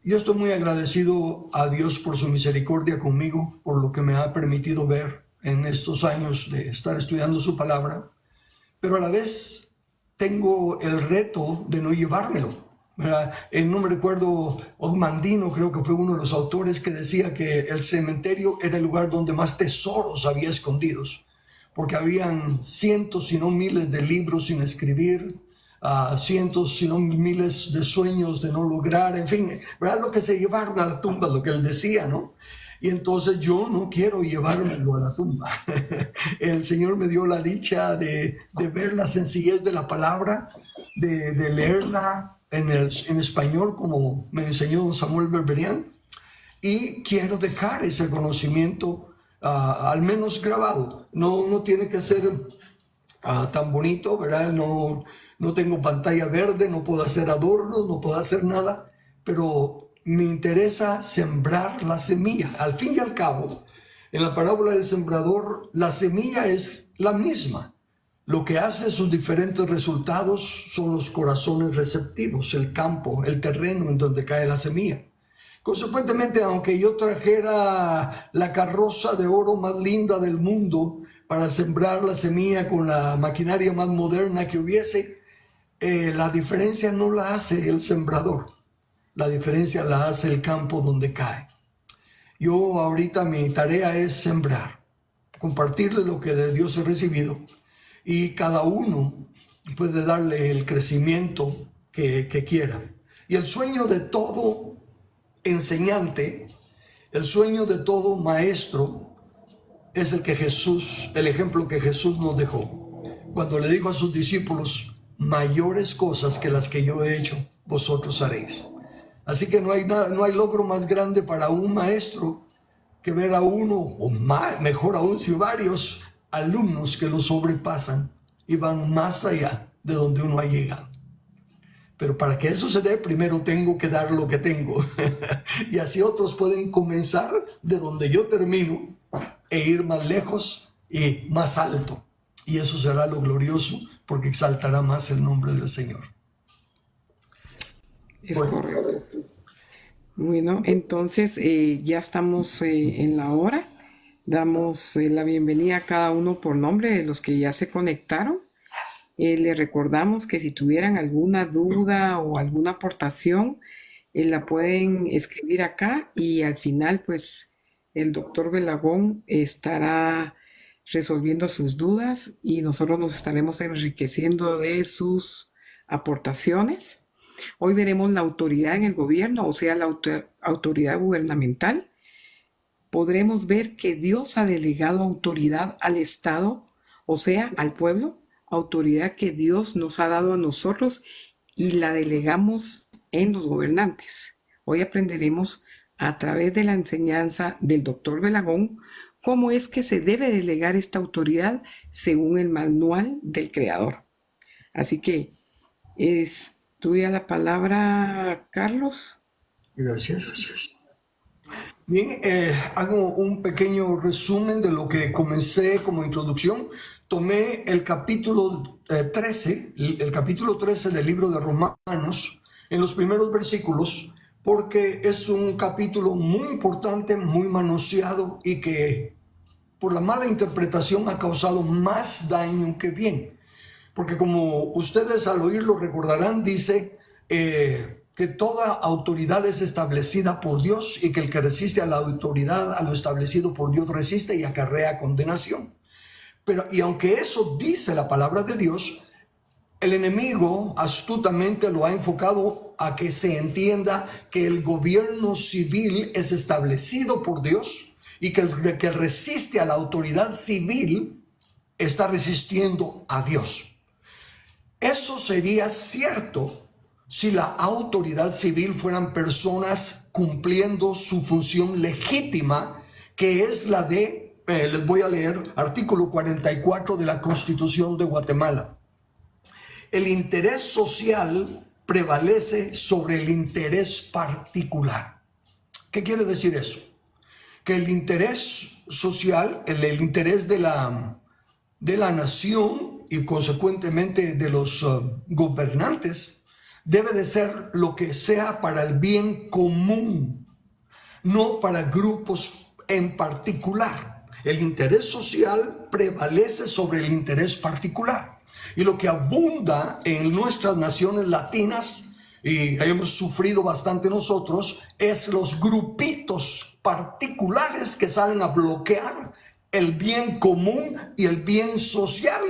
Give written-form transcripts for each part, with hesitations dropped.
Yo estoy muy agradecido a Dios por su misericordia conmigo, por lo que me ha permitido ver en estos años de estar estudiando su palabra, pero a la vez tengo el reto de no llevármelo. ¿Verdad? No me recuerdo, Ogmandino creo que fue uno de los autores que decía que el cementerio era el lugar donde más tesoros había escondidos, porque habían cientos, si no miles de libros sin escribir, cientos, si no miles de sueños de no lograr, en fin, ¿verdad? Lo que se llevaron a la tumba, lo que él decía, ¿no? Y entonces yo no quiero llevármelo a la tumba. El Señor me dio la dicha de ver la sencillez de la palabra, de leerla en español, como me enseñó Samuel Berberian, y quiero dejar ese conocimiento al menos grabado. No, no tiene que ser tan bonito, ¿verdad? No, no tengo pantalla verde, no puedo hacer adornos, no puedo hacer nada, pero me interesa sembrar la semilla. Al fin y al cabo, en la parábola del sembrador, la semilla es la misma. Lo que hace sus diferentes resultados son los corazones receptivos, el campo, el terreno en donde cae la semilla. Consecuentemente, aunque yo trajera la carroza de oro más linda del mundo para sembrar la semilla con la maquinaria más moderna que hubiese, la diferencia no la hace el sembrador, la diferencia la hace el campo donde cae. Yo ahorita mi tarea es sembrar, compartirle lo que de Dios he recibido, y cada uno puede darle el crecimiento que quiera. Y el sueño de todo enseñante, el sueño de todo maestro es el que Jesús, el ejemplo que Jesús nos dejó. Cuando le dijo a sus discípulos, mayores cosas que las que yo he hecho, vosotros haréis. Así que no hay nada, no hay logro más grande para un maestro que ver a uno, o mejor aún si varios alumnos que lo sobrepasan y van más allá de donde uno ha llegado. Pero para que eso se dé, primero tengo que dar lo que tengo. Y así otros pueden comenzar de donde yo termino e ir más lejos y más alto. Y eso será lo glorioso, porque exaltará más el nombre del Señor. Es Bueno, correcto. Bueno, entonces ya estamos en la hora. Damos la bienvenida a cada uno por nombre de los que ya se conectaron. Les recordamos que si tuvieran alguna duda o alguna aportación, la pueden escribir acá y al final, pues, el doctor Belagón estará resolviendo sus dudas y nosotros nos estaremos enriqueciendo de sus aportaciones. Hoy veremos la autoridad en el gobierno, o sea, la autoridad gubernamental. Podremos ver que Dios ha delegado autoridad al Estado, o sea, al pueblo, autoridad que Dios nos ha dado a nosotros y la delegamos en los gobernantes. Hoy aprenderemos a través de la enseñanza del doctor Belagón cómo es que se debe delegar esta autoridad según el manual del Creador. Así que es tuya la palabra, Carlos. gracias. Bien, hago un pequeño resumen de lo que comencé como introducción. Tomé el capítulo 13, el capítulo 13 del libro de Romanos, en los primeros versículos, porque es un capítulo muy importante, muy manoseado y que por la mala interpretación ha causado más daño que bien. Porque como ustedes al oírlo recordarán, dice que toda autoridad es establecida por Dios y que el que resiste a la autoridad, a lo establecido por Dios, resiste y acarrea condenación. Pero, y aunque eso dice la palabra de Dios, el enemigo astutamente lo ha enfocado a que se entienda que el gobierno civil es establecido por Dios y que el que resiste a la autoridad civil está resistiendo a Dios. Eso sería cierto si la autoridad civil fueran personas cumpliendo su función legítima, que es la de, les voy a leer, artículo 44 de la Constitución de Guatemala. El interés social prevalece sobre el interés particular. ¿Qué quiere decir eso? Que el interés social, el interés de la nación y consecuentemente de los gobernantes debe de ser lo que sea para el bien común, no para grupos en particular. El interés social prevalece sobre el interés particular. Y lo que abunda en nuestras naciones latinas, y hemos sufrido bastante nosotros, es los grupitos particulares que salen a bloquear el bien común y el bien social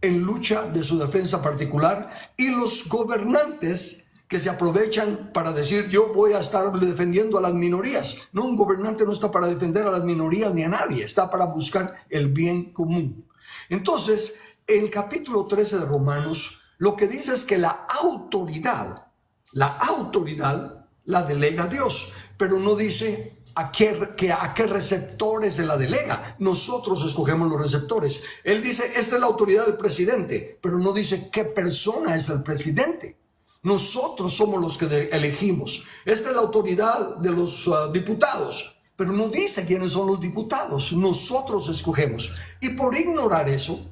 en lucha de su defensa particular, y los gobernantes que se aprovechan para decir yo voy a estar defendiendo a las minorías. No, un gobernante no está para defender a las minorías ni a nadie, está para buscar el bien común. Entonces, en el capítulo 13 de Romanos, lo que dice es que la autoridad la delega Dios, pero no dice a qué receptores se la delega. Nosotros escogemos los receptores. Él dice, esta es la autoridad del presidente, pero no dice qué persona es el presidente. Nosotros somos los que elegimos. Esta es la autoridad de los diputados, pero no dice quiénes son los diputados. Nosotros escogemos. Y por ignorar eso,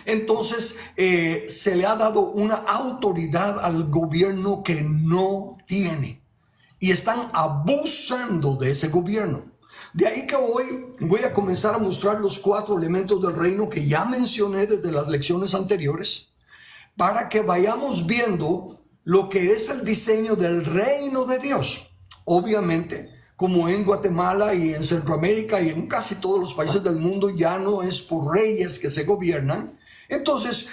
entonces se le ha dado una autoridad al gobierno que no tiene. Y están abusando de ese gobierno. De ahí que hoy voy a comenzar a mostrar los 4 elementos del reino que ya mencioné desde las lecciones anteriores, para que vayamos viendo lo que es el diseño del reino de Dios. Obviamente, como en Guatemala y en Centroamérica y en casi todos los países del mundo ya no es por reyes que se gobiernan, entonces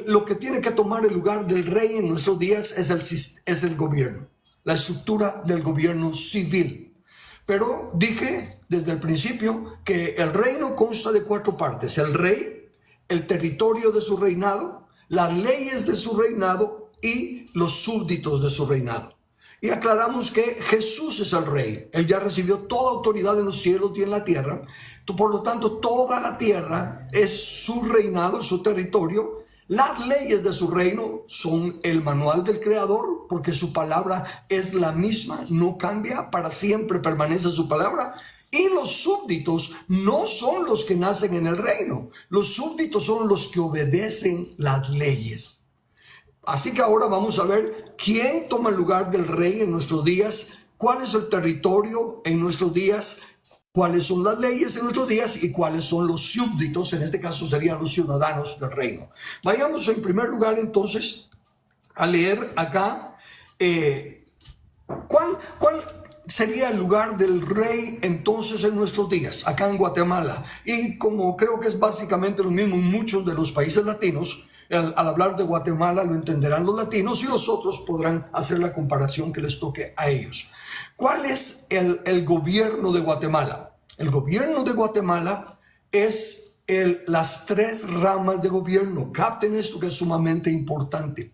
lo que tiene que tomar el lugar del rey en nuestros días es el gobierno, la estructura del gobierno civil. Pero dije desde el principio que el reino consta de 4 partes: el rey, el territorio de su reinado, las leyes de su reinado y los súbditos de su reinado. Y aclaramos que Jesús es el rey. Él ya recibió toda autoridad en los cielos y en la tierra. Por lo tanto, toda la tierra es su reinado, su territorio. Las leyes de su reino son el manual del Creador, porque su palabra es la misma, no cambia, para siempre permanece su palabra. Y los súbditos no son los que nacen en el reino. Los súbditos son los que obedecen las leyes. Así que ahora vamos a ver quién toma el lugar del rey en nuestros días, cuál es el territorio en nuestros días, cuáles son las leyes en nuestros días y cuáles son los súbditos, en este caso serían los ciudadanos del reino. Vayamos en primer lugar entonces a leer acá cuál sería el lugar del rey entonces en nuestros días, acá en Guatemala. Y como creo que es básicamente lo mismo en muchos de los países latinos, al hablar de Guatemala lo entenderán los latinos y los otros podrán hacer la comparación que les toque a ellos. ¿Cuál es el gobierno de Guatemala? El gobierno de Guatemala es las 3 ramas de gobierno. Capten esto que es sumamente importante.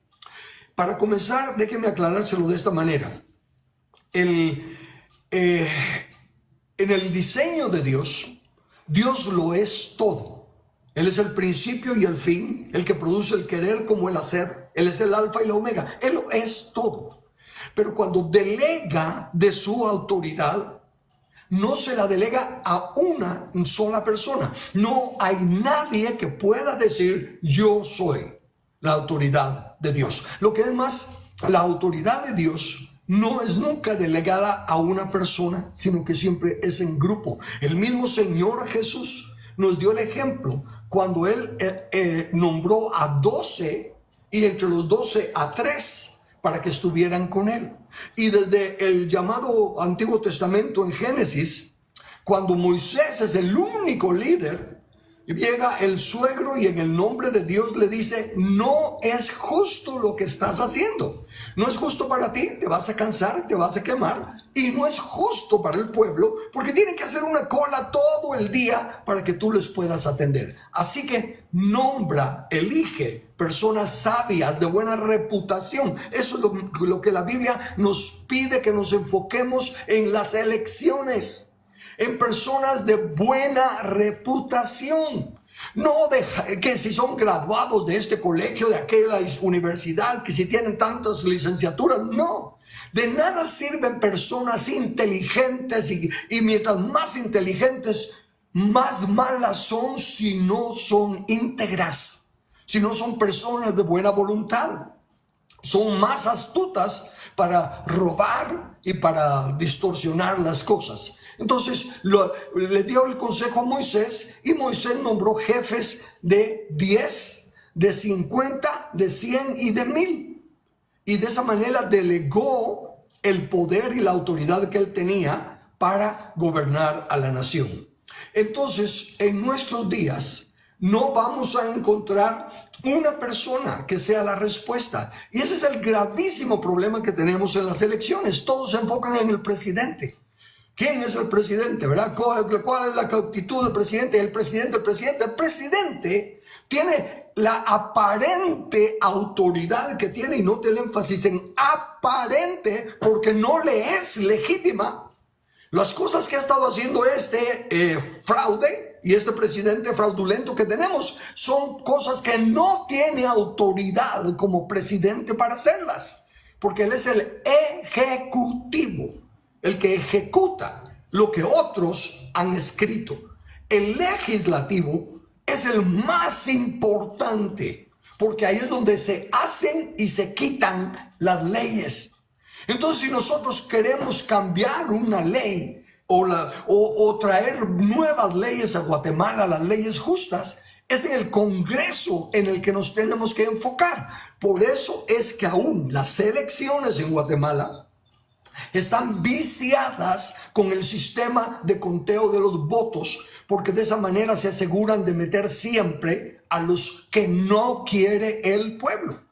Para comenzar, déjenme aclarárselo de esta manera. En el diseño de Dios, Dios lo es todo. Él es el principio y el fin, el que produce el querer como el hacer. Él es el alfa y la omega. Él lo es todo. Pero cuando delega de su autoridad, no se la delega a una sola persona. No hay nadie que pueda decir yo soy la autoridad de Dios. Lo que es más, la autoridad de Dios no es nunca delegada a una persona, sino que siempre es en grupo. El mismo Señor Jesús nos dio el ejemplo cuando Él nombró a 12 y entre los 12 a 3 para que estuvieran con Él. Y desde el llamado Antiguo Testamento en Génesis, cuando Moisés es el único líder, llega el suegro y en el nombre de Dios le dice, no es justo lo que estás haciendo. No es justo para ti, te vas a cansar, te vas a quemar. Y no es justo para el pueblo porque tienen que hacer una cola todo el día para que tú les puedas atender. Así que nombra, elige personas sabias de buena reputación. Eso es lo que la Biblia nos pide, que nos enfoquemos en las elecciones, en personas de buena reputación. No que si son graduados de este colegio, de aquella universidad, que si tienen tantas licenciaturas, no. De nada sirven personas inteligentes y mientras más inteligentes, más malas son si no son íntegras, si no son personas de buena voluntad. son más astutas para robar y para distorsionar las cosas. Entonces le dio el consejo a Moisés, y Moisés nombró jefes de 10, de 50, de 100 y de 1000. Y de esa manera delegó el poder y la autoridad que él tenía para gobernar a la nación. Entonces, en nuestros días no vamos a encontrar una persona que sea la respuesta. Y ese es el gravísimo problema que tenemos en las elecciones. Todos se enfocan en el presidente. ¿Quién es el presidente? ¿Verdad? ¿Cuál es la actitud del presidente? El presidente tiene la aparente autoridad que tiene, y note el énfasis en aparente, porque no le es legítima. Las cosas que ha estado haciendo fraude y este presidente fraudulento que tenemos son cosas que no tiene autoridad como presidente para hacerlas, porque él es el ejecutivo, el que ejecuta lo que otros han escrito. El legislativo es el más importante, porque ahí es donde se hacen y se quitan las leyes. Entonces, si nosotros queremos cambiar una ley o traer nuevas leyes a Guatemala, las leyes justas, es en el Congreso en el que nos tenemos que enfocar. Por eso es que aún las elecciones en Guatemala están viciadas con el sistema de conteo de los votos, porque de esa manera se aseguran de meter siempre a los que no quiere el pueblo.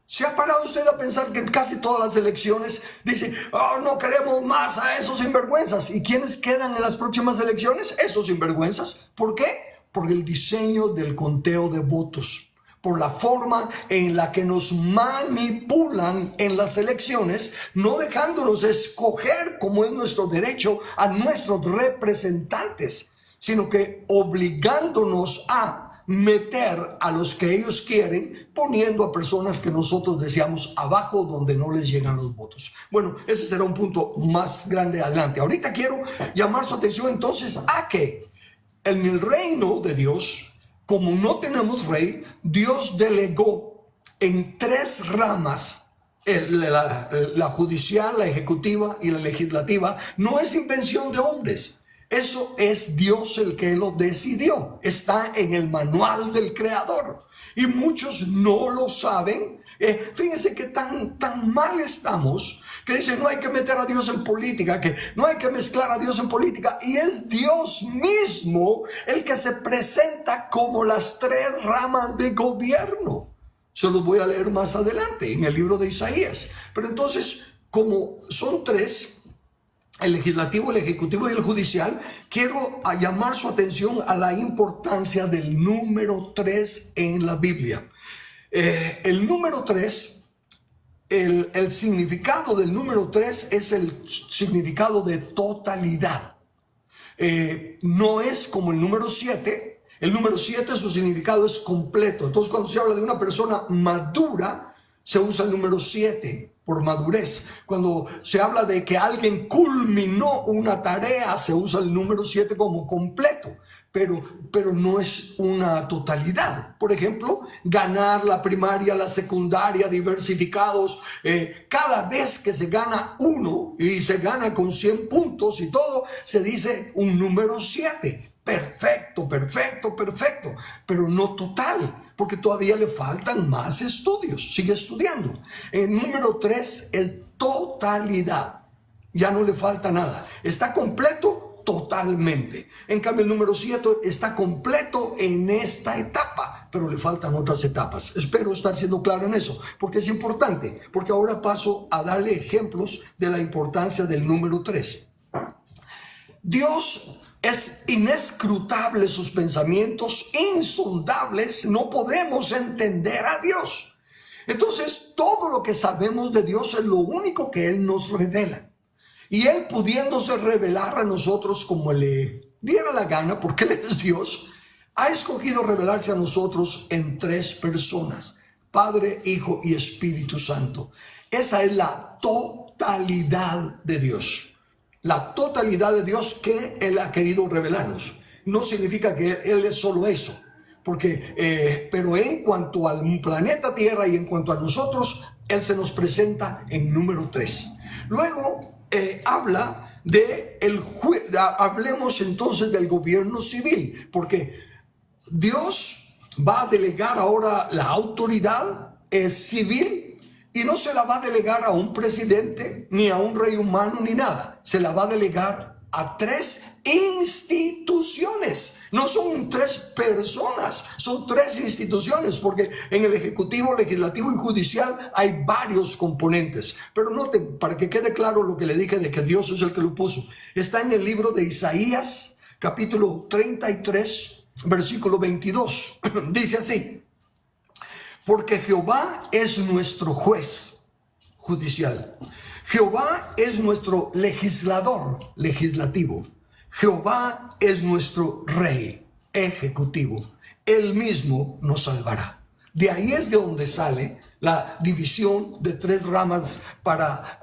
¿Se ha parado usted a pensar que en casi todas las elecciones dicen, oh, no queremos más a esos sinvergüenzas? ¿Y quiénes quedan en las próximas elecciones? Esos sinvergüenzas. ¿Por qué? Por el diseño del conteo de votos, por la forma en la que nos manipulan en las elecciones, no dejándonos escoger, como es nuestro derecho, a nuestros representantes, sino que obligándonos a meter a los que ellos quieren, poniendo a personas que nosotros deseamos abajo, donde no les llegan los votos. Bueno, ese será un punto más grande adelante. Ahorita quiero llamar su atención entonces a que en el reino de Dios, como no tenemos rey, Dios delegó en 3 ramas, la judicial, la ejecutiva y la legislativa. No es invención de hombres. Eso es Dios el que lo decidió. Está en el manual del Creador. Y muchos no lo saben. Fíjense que tan mal estamos, que dicen no hay que meter a Dios en política, que no hay que mezclar a Dios en política. Y es Dios mismo el que se presenta como las 3 ramas de gobierno. Se los voy a leer más adelante en el libro de Isaías. Pero entonces, como son 3, el legislativo, el ejecutivo y el judicial, quiero llamar su atención a la importancia del número 3 en la Biblia. El número 3, el significado del número 3 es el significado de totalidad. No es como el número 7. El número 7, su significado es completo. Entonces, cuando se habla de una persona madura, se usa el número 7 por madurez. Cuando se habla de que alguien culminó una tarea, se usa el número 7 como completo, pero no es una totalidad. Por ejemplo, ganar la primaria, la secundaria, diversificados. Cada vez que se gana uno y se gana con 100 puntos y todo, se dice un número 7. Perfecto, perfecto, perfecto, pero no total, porque todavía le faltan más estudios. Sigue estudiando. El número 3 es totalidad. Ya no le falta nada. Está completo totalmente. En cambio, el número 7 está completo en esta etapa, pero le faltan otras etapas. Espero estar siendo claro en eso, porque es importante, porque ahora paso a darle ejemplos de la importancia del número 3. Dios es inescrutable, sus pensamientos insondables, no podemos entender a Dios. Entonces, todo lo que sabemos de Dios es lo único que Él nos revela. Y Él, pudiéndose revelar a nosotros como le diera la gana, porque Él es Dios, ha escogido revelarse a nosotros en 3 personas: Padre, Hijo y Espíritu Santo. Esa es la totalidad de Dios. La totalidad de Dios que Él ha querido revelarnos. No significa que Él es solo eso, pero en cuanto al planeta Tierra y en cuanto a nosotros, Él se nos presenta en número 3. Luego habla hablemos entonces del gobierno civil, porque Dios va a delegar ahora la autoridad civil, y no se la va a delegar a un presidente, ni a un rey humano, ni nada. Se la va a delegar a 3 instituciones. No son 3 personas, son 3 instituciones, porque en el Ejecutivo, Legislativo y Judicial hay varios componentes. Pero noten, para que quede claro lo que le dije de que Dios es el que lo puso. Está en el libro de Isaías, capítulo 33, versículo 22. Dice así: porque Jehová es nuestro juez judicial. Jehová es nuestro legislador legislativo. Jehová es nuestro rey ejecutivo. Él mismo nos salvará. De ahí es de donde sale la división de 3 ramas para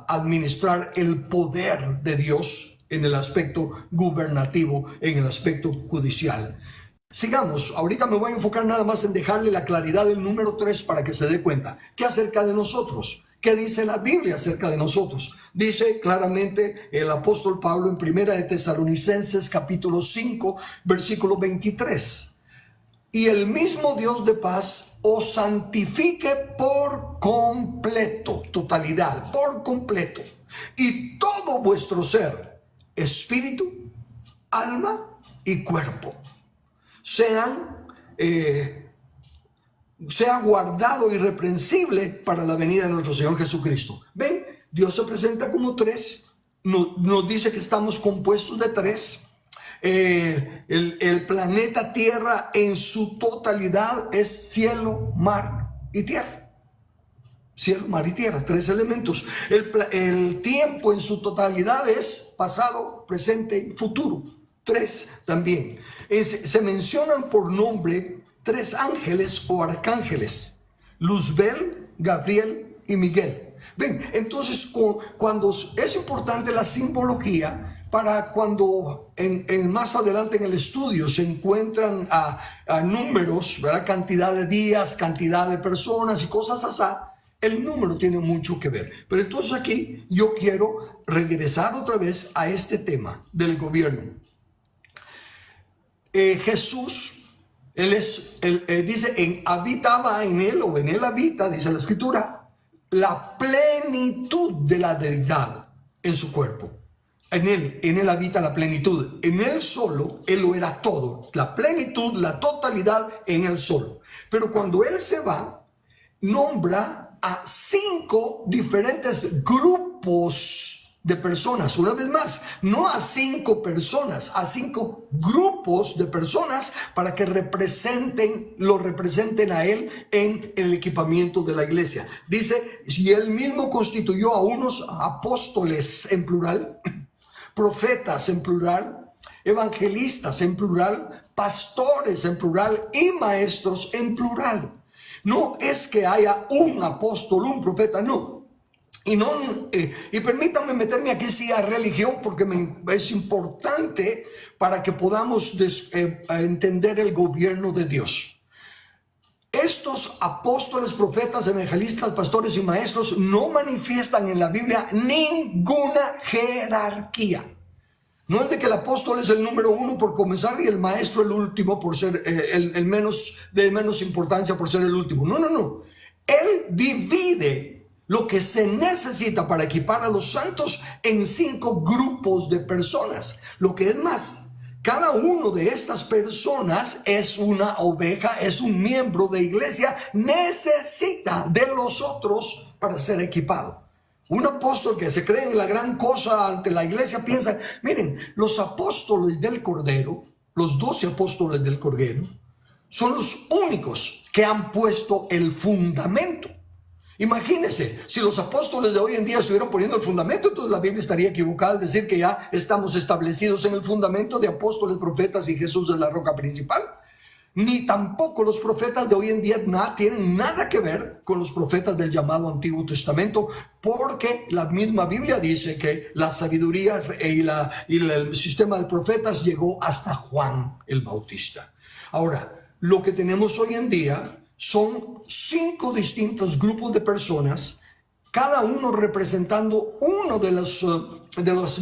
administrar el poder de Dios en el aspecto gubernativo, en el aspecto judicial. Sigamos, ahorita me voy a enfocar nada más en dejarle la claridad del número 3 para que se dé cuenta. ¿Qué acerca de nosotros? ¿Qué dice la Biblia acerca de nosotros? Dice claramente el apóstol Pablo en 1 de Tesalonicenses capítulo 5, versículo 23. Y el mismo Dios de paz os santifique por completo, totalidad, por completo. Y todo vuestro ser, espíritu, alma y cuerpo, sea guardado irreprensible para la venida de nuestro Señor Jesucristo. ¿Ven? Dios se presenta como 3, nos dice que estamos compuestos de 3. El planeta Tierra en su totalidad es cielo, mar y tierra. Cielo, mar y tierra, 3 elementos. El tiempo en su totalidad es pasado, presente y futuro. 3 también. Se mencionan por nombre 3 ángeles o arcángeles: Luzbel, Gabriel y Miguel. Ven, entonces cuando es importante la simbología, para cuando más adelante en el estudio se encuentran a números, ¿verdad? Cantidad de días, cantidad de personas y cosas así, el número tiene mucho que ver. Pero entonces aquí yo quiero regresar otra vez a este tema del gobierno. Jesús, dice, habitaba en él, o en él habita, dice la escritura, la plenitud de la deidad en su cuerpo. En él habita la plenitud. En él solo, él lo era todo. La plenitud, la totalidad en él solo. Pero cuando él se va, nombra a 5 diferentes grupos de personas. Una vez más, no a 5 personas, a 5 grupos de personas, para que lo representen a él en el equipamiento de la iglesia. Dice, si él mismo constituyó a unos apóstoles en plural, profetas en plural, evangelistas en plural, pastores en plural y maestros en plural. No es que haya un apóstol, un profeta, no. Y permítanme meterme aquí sí a religión, porque es importante para que podamos entender el gobierno de Dios. Estos apóstoles, profetas, evangelistas, pastores y maestros no manifiestan en la Biblia ninguna jerarquía. No es de que el apóstol es el número 1 por comenzar y el maestro el último por ser el menos importancia por ser el último. No. Él divide lo que se necesita para equipar a los santos en 5 grupos de personas. Lo que es más, cada uno de estas personas es una oveja, es un miembro de iglesia, necesita de los otros para ser equipado. Un apóstol que se cree en la gran cosa ante la iglesia piensa, miren, los apóstoles del Cordero, los 12 apóstoles del Cordero, son los únicos que han puesto el fundamento. Imagínense, si los apóstoles de hoy en día estuvieran poniendo el fundamento, entonces la Biblia estaría equivocada al decir que ya estamos establecidos en el fundamento de apóstoles, profetas y Jesús es la roca principal. Ni tampoco los profetas de hoy en día tienen nada que ver con los profetas del llamado Antiguo Testamento, porque la misma Biblia dice que la sabiduría y el sistema de profetas llegó hasta Juan el Bautista. Ahora, lo que tenemos hoy en día son 5 distintos grupos de personas, cada uno representando uno de los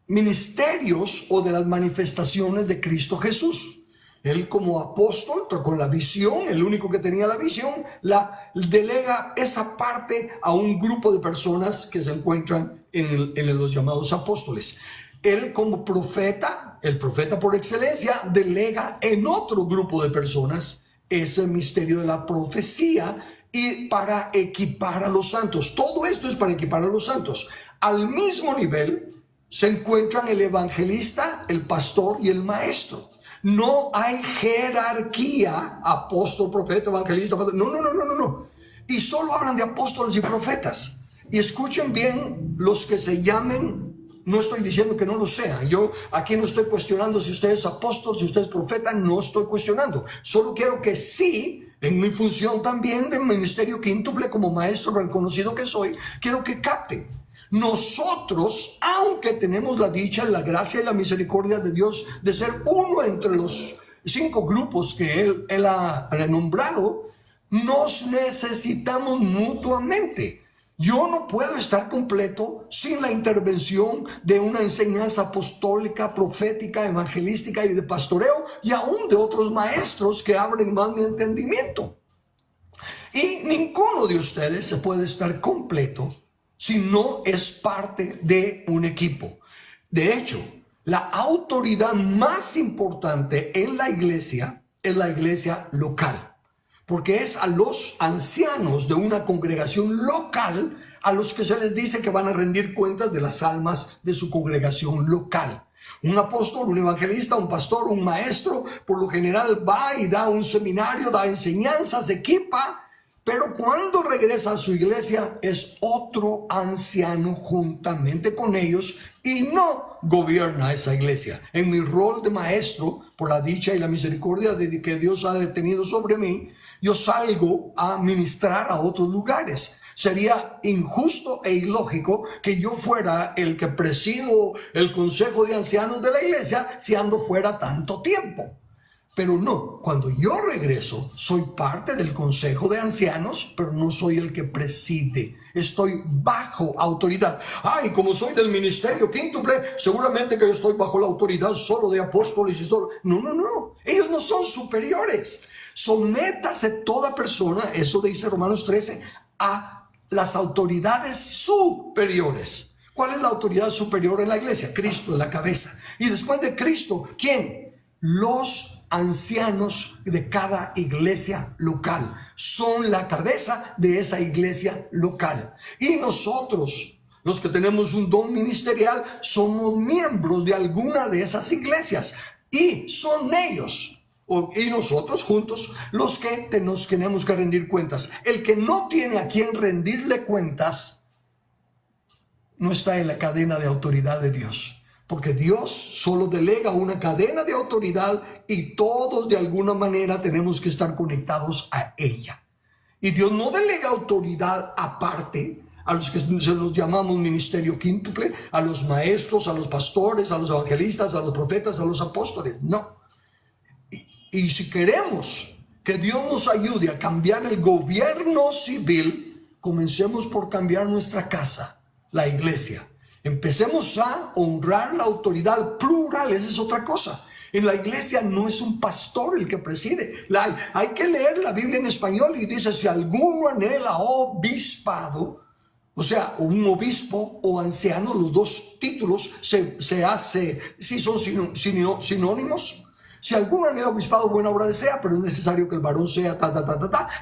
ministerios o de las manifestaciones de Cristo Jesús. Él como apóstol, con la visión, el único que tenía la visión, la delega esa parte a un grupo de personas que se encuentran en los llamados apóstoles. Él como profeta, el profeta por excelencia, delega en otro grupo de personas ese misterio de la profecía y para equipar a los santos. Todo esto es para equipar a los santos. Al mismo nivel se encuentran el evangelista, el pastor y el maestro. No hay jerarquía, apóstol, profeta, evangelista, pastor. No. Y solo hablan de apóstoles y profetas. Y escuchen bien los que se llamen, no estoy diciendo que no lo sean. Yo aquí no estoy cuestionando si usted es apóstol, si usted es profeta, no estoy cuestionando. Solo quiero que sí, en mi función también de ministerio quíntuple como maestro reconocido que soy, quiero que capten. Nosotros, aunque tenemos la dicha, la gracia y la misericordia de Dios de ser uno entre los 5 grupos que Él ha nombrado, nos necesitamos mutuamente. Yo no puedo estar completo sin la intervención de una enseñanza apostólica, profética, evangelística y de pastoreo, y aún de otros maestros que abren más mi entendimiento. Y ninguno de ustedes se puede estar completo si no es parte de un equipo. De hecho, la autoridad más importante en la iglesia es la iglesia local, porque es a los ancianos de una congregación local a los que se les dice que van a rendir cuentas de las almas de su congregación local. Un apóstol, un evangelista, un pastor, un maestro, por lo general va y da un seminario, da enseñanzas, equipa, pero cuando regresa a su iglesia es otro anciano juntamente con ellos y no gobierna esa iglesia. En mi rol de maestro, por la dicha y la misericordia de que Dios ha detenido sobre mí, yo salgo a ministrar a otros lugares. Sería injusto e ilógico que yo fuera el que presido el consejo de ancianos de la iglesia si ando fuera tanto tiempo. Pero no, cuando yo regreso, soy parte del consejo de ancianos, pero no soy el que preside. Estoy bajo autoridad. Ay, como soy del ministerio quíntuple, seguramente que yo estoy bajo la autoridad solo de apóstoles y solo... No. Ellos no son superiores. Sométase toda persona, eso dice Romanos 13, a las autoridades superiores. ¿Cuál es la autoridad superior en la iglesia? Cristo es la cabeza. Y después de Cristo, ¿quién? Los ancianos de cada iglesia local son la cabeza de esa iglesia local. Y nosotros, los que tenemos un don ministerial, somos miembros de alguna de esas iglesias. Y son ellos y nosotros juntos los que nos tenemos que rendir cuentas. El que no tiene a quien rendirle cuentas no está en la cadena de autoridad de Dios. Porque Dios solo delega una cadena de autoridad y todos de alguna manera tenemos que estar conectados a ella. Y Dios no delega autoridad aparte a los que se nos llamamos ministerio quíntuple, a los maestros, a los pastores, a los evangelistas, a los profetas, a los apóstoles. No. Y si queremos que Dios nos ayude a cambiar el gobierno civil, comencemos por cambiar nuestra casa, la iglesia. Empecemos a honrar la autoridad plural, esa es otra cosa. En la iglesia no es un pastor el que preside. Hay que leer la Biblia en español y dice, si alguno anhela obispado, o sea, un obispo o anciano, los dos títulos sí son sinónimos. Si alguno anhela obispado, buena obra desea, pero es necesario que el varón sea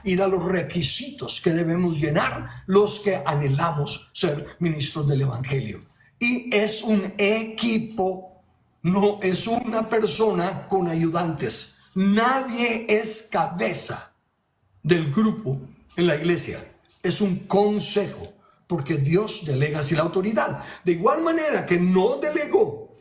y da los requisitos que debemos llenar los que anhelamos ser ministros del evangelio. Y es un equipo, no es una persona con ayudantes. Nadie es cabeza del grupo en la iglesia. Es un consejo, porque Dios delega así la autoridad. De igual manera que no delegó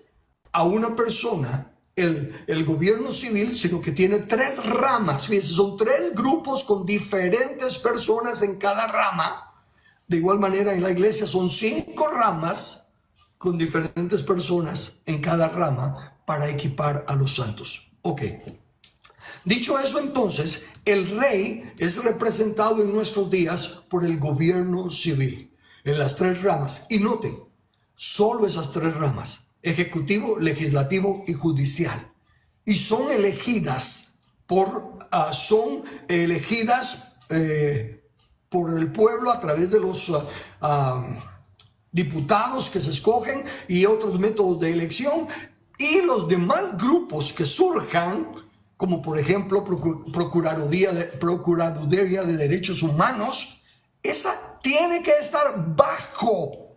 a una persona el gobierno civil, sino que tiene 3 ramas. Fíjense, son 3 grupos con diferentes personas en cada rama. De igual manera en la iglesia son 5 ramas con diferentes personas en cada rama para equipar a los santos. Ok. Dicho eso, entonces, el rey es representado en nuestros días por el gobierno civil, en las tres ramas. Y noten, solo esas tres ramas: ejecutivo, legislativo y judicial. Y son elegidas por el pueblo a través de los diputados que se escogen y otros métodos de elección. Y los demás grupos que surjan, como por ejemplo Procuraduría de Derechos Humanos, esa tiene que estar bajo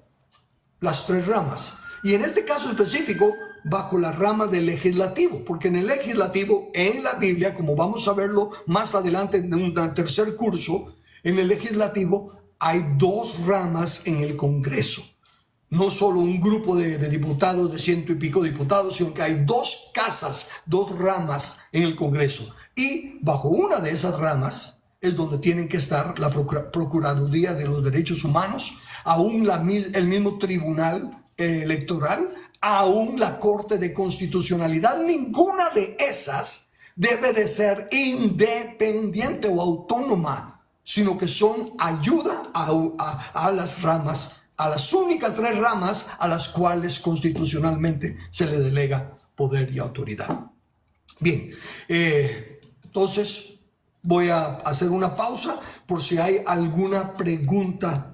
las tres ramas. Y en este caso específico, bajo la rama del legislativo, porque en el legislativo, en la Biblia, como vamos a verlo más adelante en un tercer curso, en el legislativo hay dos ramas en el Congreso. No solo un grupo de diputados, de 100 y pico diputados, sino que hay dos casas, dos ramas en el Congreso. Y bajo una de esas ramas es donde tienen que estar la Procuraduría de los Derechos Humanos, aún el mismo Tribunal Electoral, aún la Corte de Constitucionalidad. Ninguna de esas debe de ser independiente o autónoma, sino que son ayuda a las ramas, a las únicas tres ramas a las cuales constitucionalmente se le delega poder y autoridad. Bien, entonces voy a hacer una pausa por si hay alguna pregunta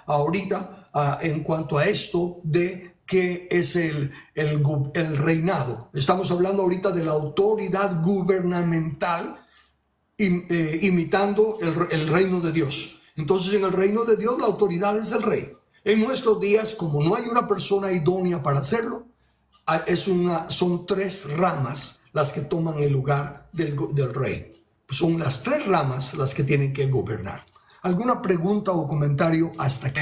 ahorita en cuanto a esto de qué es el reinado. Estamos hablando ahorita de la autoridad gubernamental, imitando el reino de Dios. Entonces, en el reino de Dios la autoridad es el rey. En nuestros días, como no hay una persona idónea para hacerlo, son tres ramas las que toman el lugar del rey. Son las tres ramas las que tienen que gobernar. ¿Alguna pregunta o comentario hasta aquí?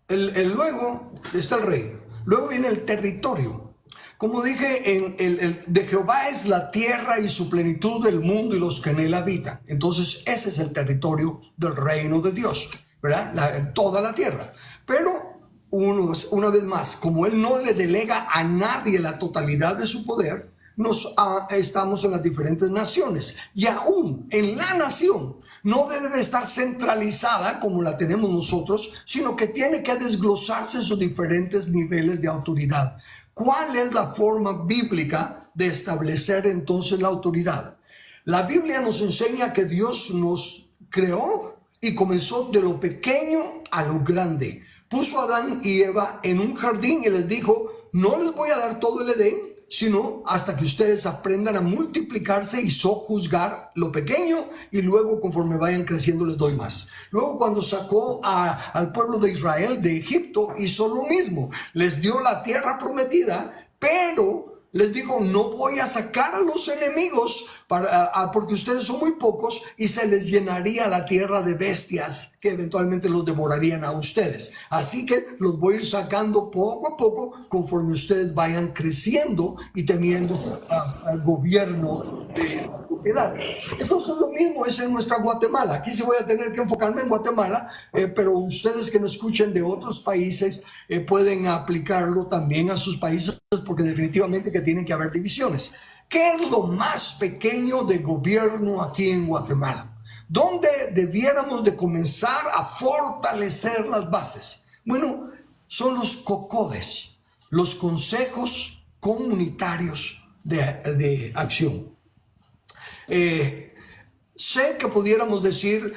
Luego está el rey. Luego viene el territorio. Como dije, de Jehová es la tierra y su plenitud, del mundo y los que en él habitan. Entonces ese es el territorio del reino de Dios, ¿verdad? Toda la tierra. Pero una vez más, como él no le delega a nadie la totalidad de su poder, estamos en las diferentes naciones. Y aún en la nación no debe estar centralizada como la tenemos nosotros, sino que tiene que desglosarse en sus diferentes niveles de autoridad. ¿Cuál es la forma bíblica de establecer entonces la autoridad? La Biblia nos enseña que Dios nos creó y comenzó de lo pequeño a lo grande. Puso a Adán y Eva en un jardín y les dijo: no les voy a dar todo el Edén, sino hasta que ustedes aprendan a multiplicarse y sojuzgar lo pequeño, y luego conforme vayan creciendo les doy más. Luego, cuando sacó al pueblo de Israel de Egipto, hizo lo mismo. Les dio la tierra prometida, pero les dijo: no voy a sacar a los enemigos porque ustedes son muy pocos, y se les llenaría la tierra de bestias que eventualmente los devorarían a ustedes. Así que los voy a ir sacando poco a poco conforme ustedes vayan creciendo y teniendo al gobierno de la propiedad. Entonces lo mismo es en nuestra Guatemala. Aquí sí voy a tener que enfocarme en Guatemala, pero ustedes que nos escuchen de otros países pueden aplicarlo también a sus países, porque definitivamente que tienen que haber divisiones. ¿Qué es lo más pequeño de gobierno aquí en Guatemala? ¿Dónde debiéramos de comenzar a fortalecer las bases? Bueno, son los COCODES, los consejos comunitarios de acción. Sé que pudiéramos decir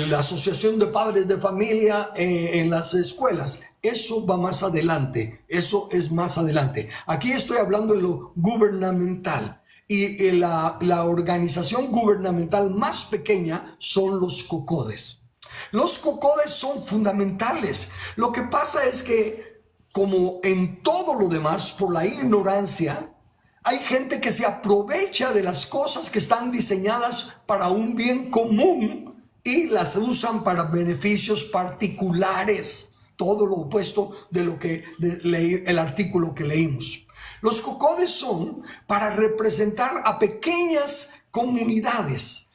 la asociación de padres de familia en las escuelas. Eso va más adelante, eso es más adelante. Aquí estoy hablando de lo gubernamental, y la organización gubernamental más pequeña son los COCODES. Los COCODES son fundamentales. Lo que pasa es que, como en todo lo demás, por la ignorancia, hay gente que se aprovecha de las cosas que están diseñadas para un bien común y las usan para beneficios particulares. Todo lo opuesto de lo que leí, el artículo que leímos. Los COCODES son para representar a pequeñas comunidades,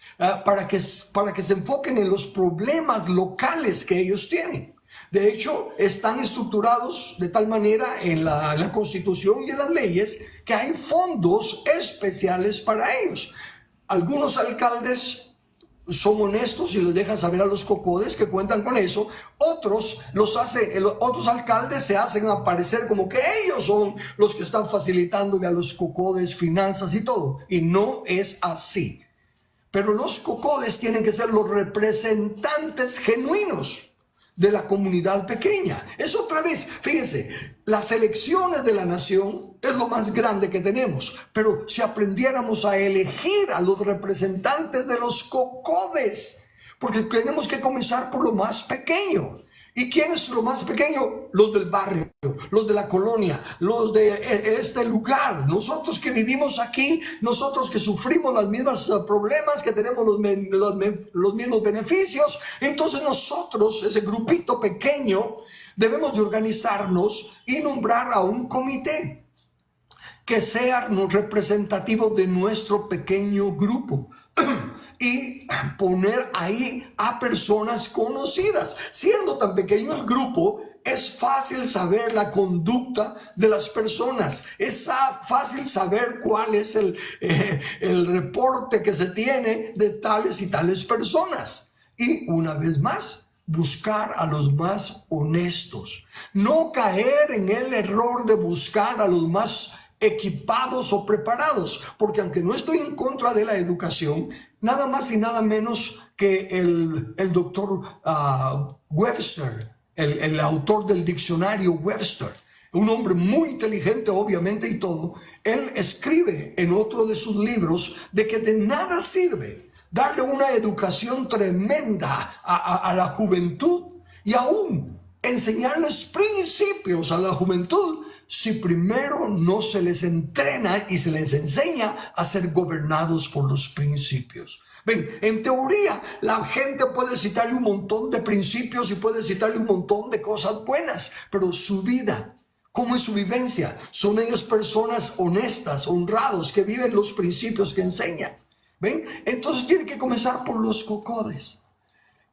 para que se enfoquen en los problemas locales que ellos tienen. De hecho, están estructurados de tal manera en la Constitución y en las leyes que hay fondos especiales para ellos. Algunos alcaldes son honestos y les dejan saber a los cocodes que cuentan con eso. Otros alcaldes se hacen aparecer como que ellos son los que están facilitándole a los cocodes finanzas y todo. Y no es así. Pero los cocodes tienen que ser los representantes genuinos de la comunidad pequeña. Es otra vez, fíjense, las elecciones de la nación es lo más grande que tenemos, pero si aprendiéramos a elegir a los representantes de los cocodes, porque tenemos que comenzar por lo más pequeño. ¿Y quién es lo más pequeño? Los del barrio, los de la colonia, los de este lugar. Nosotros que vivimos aquí, nosotros que sufrimos los mismos problemas, que tenemos los mismos beneficios. Entonces nosotros, ese grupito pequeño, debemos de organizarnos y nombrar a un comité que sea representativo de nuestro pequeño grupo. Y poner ahí a personas conocidas. Siendo tan pequeño el grupo, es fácil saber la conducta de las personas. Es fácil saber cuál es el reporte que se tiene de tales y tales personas. Y una vez más, buscar a los más honestos. No caer en el error de buscar a los más equipados o preparados, porque aunque no estoy en contra de la educación, nada más y nada menos que el doctor Webster, el autor del diccionario Webster, un hombre muy inteligente obviamente y todo, él escribe en otro de sus libros de que de nada sirve darle una educación tremenda a la juventud y aún enseñarles principios a la juventud si primero no se les entrena y se les enseña a ser gobernados por los principios. Ven, en teoría la gente puede citarle un montón de principios y puede citarle un montón de cosas buenas, pero su vida, ¿cómo es su vivencia? Son ellas personas honestas, honrados, que viven los principios que enseñan. ¿Ven? Entonces tiene que comenzar por los cocodes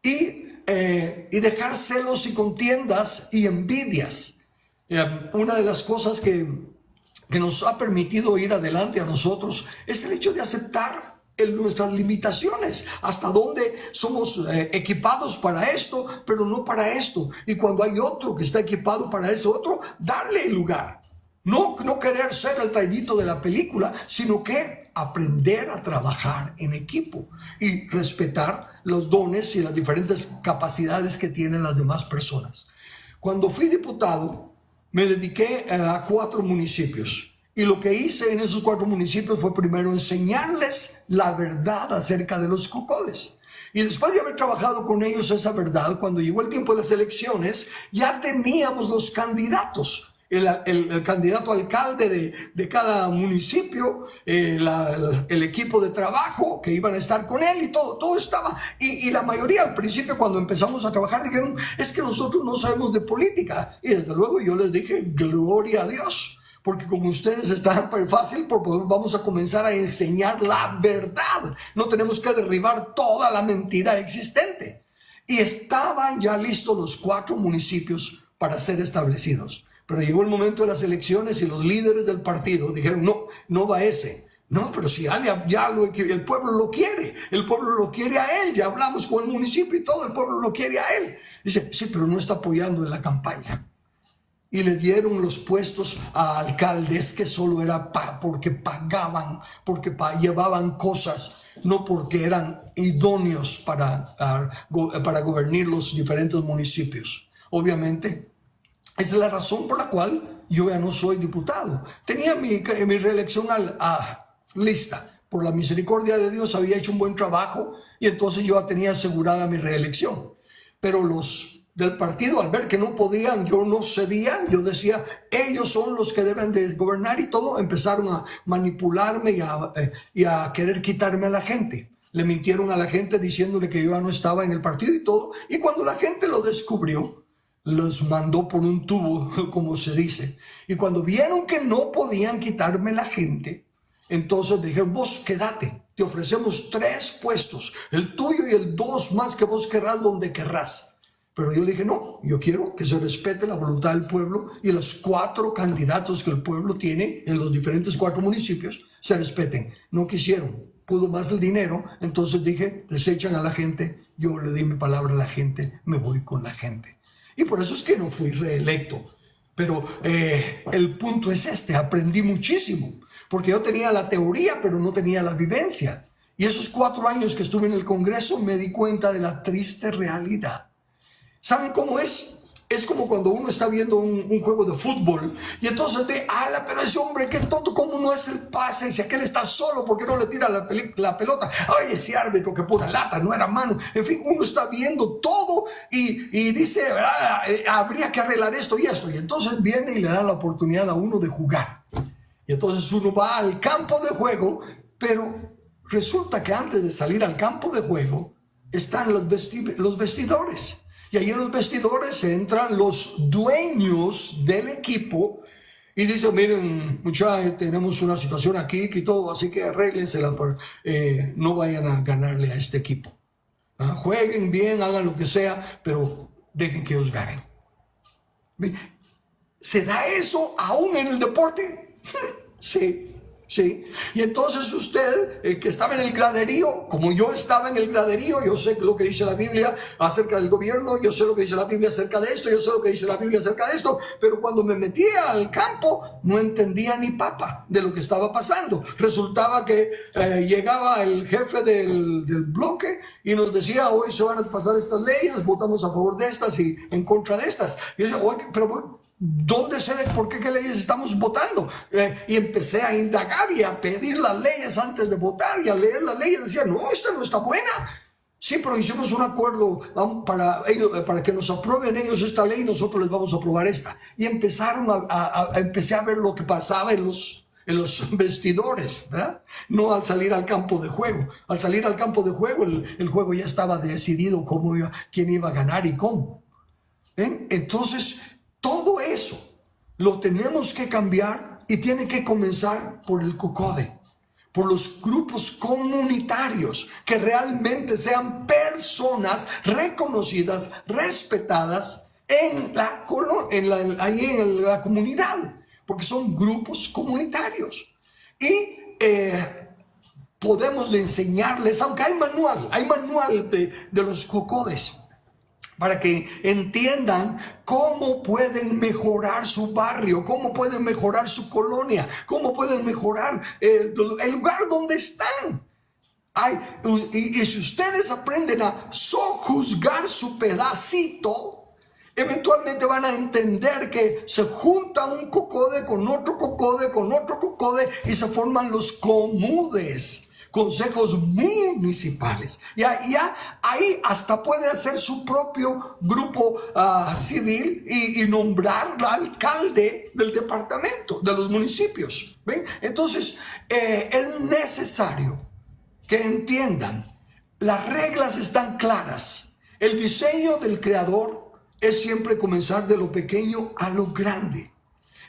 y dejar celos y contiendas y envidias. Una de las cosas que nos ha permitido ir adelante a nosotros es el hecho de aceptar nuestras limitaciones, hasta dónde somos equipados para esto, pero no para esto. Y cuando hay otro que está equipado para ese otro, darle el lugar. No querer ser el traidito de la película, sino que aprender a trabajar en equipo y respetar los dones y las diferentes capacidades que tienen las demás personas. Cuando fui diputado, me dediqué a 4 municipios y lo que hice en esos 4 municipios fue primero enseñarles la verdad acerca de los cocodes. Y después de haber trabajado con ellos esa verdad, cuando llegó el tiempo de las elecciones, ya teníamos los candidatos. El candidato alcalde de cada municipio, el equipo de trabajo que iban a estar con él y todo estaba. Y la mayoría al principio cuando empezamos a trabajar dijeron, es que nosotros no sabemos de política. Y desde luego yo les dije, gloria a Dios, porque como ustedes están fácil, vamos a comenzar a enseñar la verdad. No tenemos que derribar toda la mentira existente. Y estaban ya listos los 4 municipios para ser establecidos. Pero llegó el momento de las elecciones y los líderes del partido dijeron, no va ese. No, pero si el pueblo lo quiere a él, ya hablamos con el municipio y todo, el pueblo lo quiere a él. Dice, sí, pero no está apoyando en la campaña. Y le dieron los puestos a alcaldes que solo era porque pagaban, porque llevaban cosas, no porque eran idóneos para gobernar los diferentes municipios. Obviamente, esa es la razón por la cual yo ya no soy diputado. Tenía mi reelección lista. Por la misericordia de Dios había hecho un buen trabajo y entonces yo tenía asegurada mi reelección. Pero los del partido, al ver que no podían, yo no cedía, yo decía, ellos son los que deben de gobernar y todo, empezaron a manipularme y a querer quitarme a la gente. Le mintieron a la gente diciéndole que yo ya no estaba en el partido y todo. Y cuando la gente lo descubrió, los mandó por un tubo, como se dice. Y cuando vieron que no podían quitarme la gente, entonces dijeron, vos quédate, te ofrecemos 3 puestos, el tuyo y el 2 más que vos querrás donde querrás. Pero yo le dije, no, yo quiero que se respete la voluntad del pueblo y los 4 candidatos que el pueblo tiene en los diferentes 4 municipios se respeten. No quisieron. pudo más el dinero, entonces dije, desechan a la gente, yo le di mi palabra a la gente, me voy con la gente. Y por eso es que no fui reelecto. Pero el punto es este, aprendí muchísimo, porque yo tenía la teoría, pero no tenía la vivencia. Y esos 4 años que estuve en el Congreso me di cuenta de la triste realidad. ¿Saben cómo es? Es como cuando uno está viendo un juego de fútbol y entonces ala, pero ese hombre, qué tonto, cómo no es el pase, si aquel está solo, ¿por qué no le tira la pelota? Ay, ese árbitro, que pura lata, no era mano. En fin, uno está viendo todo y dice, habría que arreglar esto y esto. Y entonces viene y le da la oportunidad a uno de jugar. Y entonces uno va al campo de juego, pero resulta que antes de salir al campo de juego están los vestidores. Y ahí en los vestidores entran los dueños del equipo y dicen, miren, muchachos, tenemos una situación aquí y todo, así que arréglensela, no vayan a ganarle a este equipo. Jueguen bien, hagan lo que sea, pero dejen que ellos ganen. ¿Se da eso aún en el deporte? Sí. Sí, y entonces usted que estaba en el graderío, como yo estaba en el graderío, yo sé lo que dice la Biblia acerca del gobierno, yo sé lo que dice la Biblia acerca de esto, yo sé lo que dice la Biblia acerca de esto, pero cuando me metía al campo no entendía ni papa de lo que estaba pasando. Resultaba que llegaba el jefe del bloque y nos decía, hoy se van a pasar estas leyes, votamos a favor de estas y en contra de estas. Y yo decía, oye, pero ¿dónde sé por qué leyes estamos votando? Y empecé a indagar y a pedir las leyes antes de votar y a leer las leyes. Decía, no, esta no está buena. Sí, pero hicimos un acuerdo para que nos aprueben ellos esta ley y nosotros les vamos a aprobar esta. Y empezaron empecé a ver lo que pasaba en los vestidores, ¿verdad? No al salir al campo de juego. Al salir al campo de juego, el juego ya estaba decidido quién iba a ganar y cómo. Entonces, todo eso lo tenemos que cambiar y tiene que comenzar por el COCODE, por los grupos comunitarios que realmente sean personas reconocidas, respetadas ahí en la comunidad, porque son grupos comunitarios. Y podemos enseñarles, aunque hay manual de los COCODES, para que entiendan cómo pueden mejorar su barrio, cómo pueden mejorar su colonia, cómo pueden mejorar el lugar donde están. Y si ustedes aprenden a sojuzgar su pedacito, eventualmente van a entender que se junta un COCODE con otro COCODE, con otro COCODE y se forman los COMUDES, consejos municipales. Y ahí hasta puede hacer su propio grupo civil y nombrar al alcalde del departamento, de los municipios. ¿Ven? Entonces, es necesario que entiendan, las reglas están claras. El diseño del creador es siempre comenzar de lo pequeño a lo grande.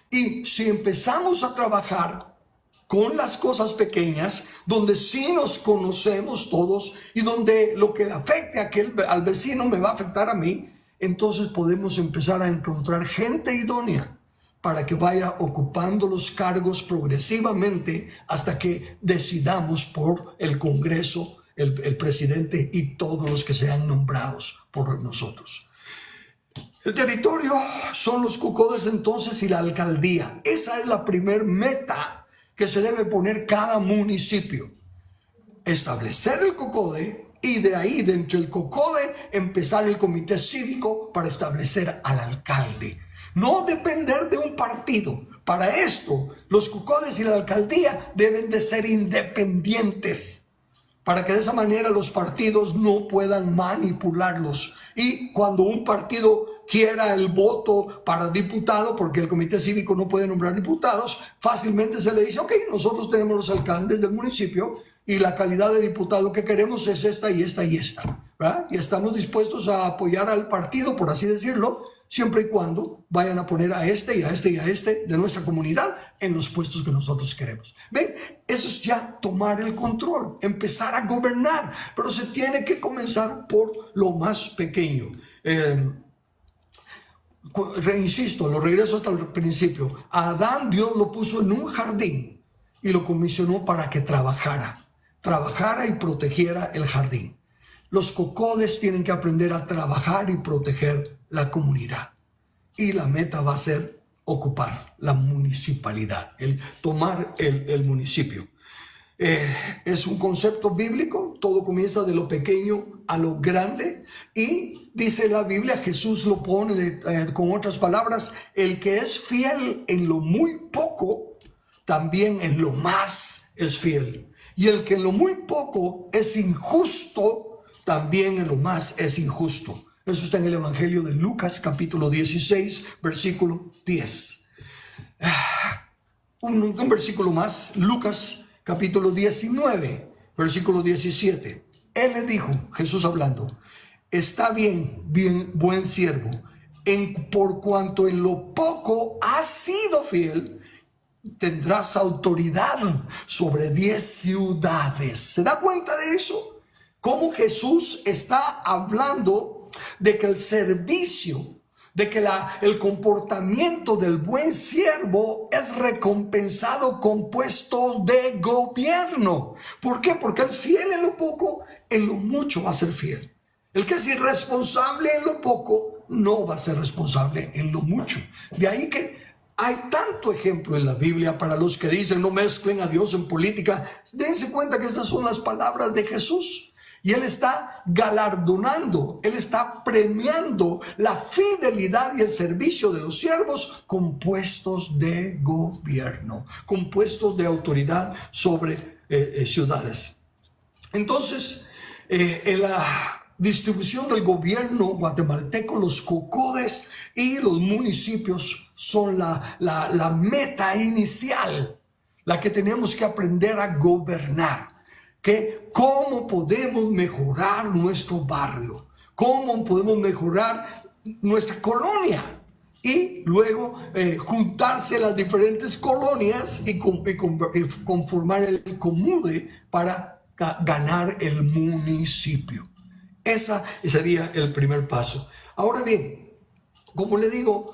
Y si empezamos a trabajar con las cosas pequeñas, donde sí nos conocemos todos y donde lo que le afecte al vecino me va a afectar a mí, entonces podemos empezar a encontrar gente idónea para que vaya ocupando los cargos progresivamente hasta que decidamos por el Congreso, el presidente y todos los que sean nombrados por nosotros. El territorio son los COCODES entonces y la alcaldía. Esa es la primer meta que se debe poner cada municipio. Establecer el COCODE y de ahí, dentro del COCODE, empezar el comité cívico para establecer al alcalde. No depender de un partido. Para esto, los COCODES y la alcaldía deben de ser independientes, para que de esa manera los partidos no puedan manipularlos. Y cuando un partido quiera el voto para diputado, porque el comité cívico no puede nombrar diputados, fácilmente se le dice, ok, nosotros tenemos los alcaldes del municipio y la calidad de diputado que queremos es esta y esta y esta, ¿verdad? Y estamos dispuestos a apoyar al partido, por así decirlo, siempre y cuando vayan a poner a este y a este y a este de nuestra comunidad en los puestos que nosotros queremos. ¿Ven? Eso es ya tomar el control, empezar a gobernar, pero se tiene que comenzar por lo más pequeño. Insisto, lo regreso hasta el principio. A Adán Dios lo puso en un jardín y lo comisionó para que trabajara trabajara y protegiera el jardín. Los cocodes tienen que aprender a trabajar y proteger la comunidad. Y la meta va a ser ocupar la municipalidad, el tomar el municipio. Es un concepto bíblico, todo comienza de lo pequeño a lo grande, y dice la Biblia, Jesús lo pone con otras palabras, el que es fiel en lo muy poco, también en lo más es fiel. Y el que en lo muy poco es injusto, también en lo más es injusto. Eso está en el Evangelio de Lucas, capítulo 16, versículo 10. Un versículo más, Lucas capítulo 19, versículo 17. Él le dijo, Jesús hablando, está bien, buen siervo, por cuanto en lo poco has sido fiel, tendrás autoridad sobre 10 ciudades. ¿Se da cuenta de eso? Cómo Jesús está hablando de que el servicio, de que el comportamiento del buen siervo es recompensado con puestos de gobierno. ¿Por qué? Porque el fiel en lo poco, en lo mucho va a ser fiel. El que es irresponsable en lo poco, no va a ser responsable en lo mucho. De ahí que hay tanto ejemplo en la Biblia para los que dicen no mezclen a Dios en política. Dense cuenta que estas son las palabras de Jesús. Y Él está galardonando, Él está premiando la fidelidad y el servicio de los siervos con puestos de gobierno, con puestos de autoridad sobre ciudades. Entonces, en la distribución del gobierno guatemalteco, los cocodes y los municipios son la meta inicial, la que tenemos que aprender a gobernar. Que cómo podemos mejorar nuestro barrio, cómo podemos mejorar nuestra colonia y luego juntarse las diferentes colonias y conformar el comude para ganar el municipio. Ese sería el primer paso. Ahora bien, como le digo,